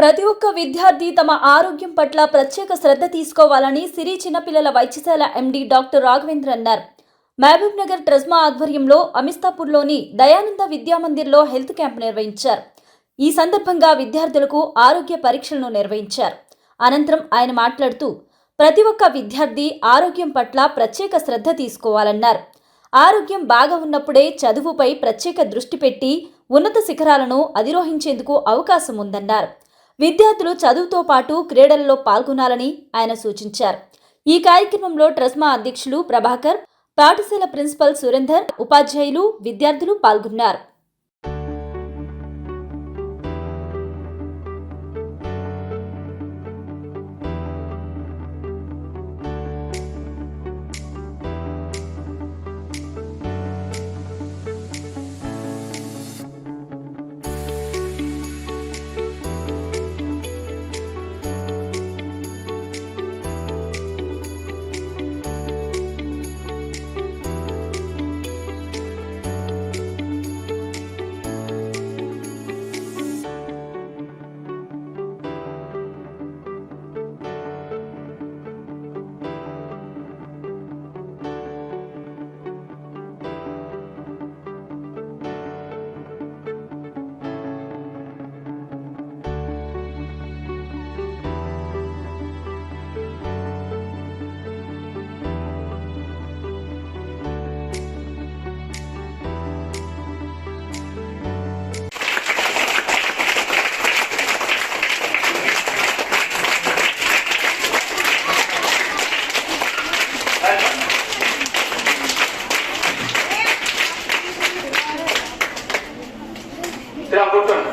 ప్రతి ఒక్క విద్యార్థి తమ ఆరోగ్యం పట్ల ప్రత్యేక శ్రద్ధ తీసుకోవాలని సిరి చిన్నపిల్లల వైద్యశాల ఎండి డాక్టర్ రాఘవేంద్ర అన్నారు. మహబూబ్ నగర్ ట్రస్మా ఆధ్వర్యంలో అమిస్తాపూర్లోని దయానంద విద్యామందిర్లో హెల్త్ క్యాంప్ నిర్వహించారు. ఈ సందర్భంగా విద్యార్థులకు ఆరోగ్య పరీక్షలను నిర్వహించారు. అనంతరం ఆయన మాట్లాడుతూ ప్రతి ఒక్క విద్యార్థి ఆరోగ్యం పట్ల ప్రత్యేక శ్రద్ధ తీసుకోవాలన్నారు. ఆరోగ్యం బాగా ఉన్నప్పుడే చదువుపై ప్రత్యేక దృష్టి పెట్టి ఉన్నత శిఖరాలను అధిరోహించేందుకు అవకాశం ఉందన్నారు. విద్యార్థులు చదువుతో పాటు క్రీడలలో పాల్గొనాలని ఆయన సూచించారు. ఈ కార్యక్రమంలో ట్రస్మా అధ్యక్షులు ప్రభాకర్, పాఠశాల ప్రిన్సిపల్ సురేందర్, ఉపాధ్యాయులు, విద్యార్థులు పాల్గొన్నారు. కూర్చోండి.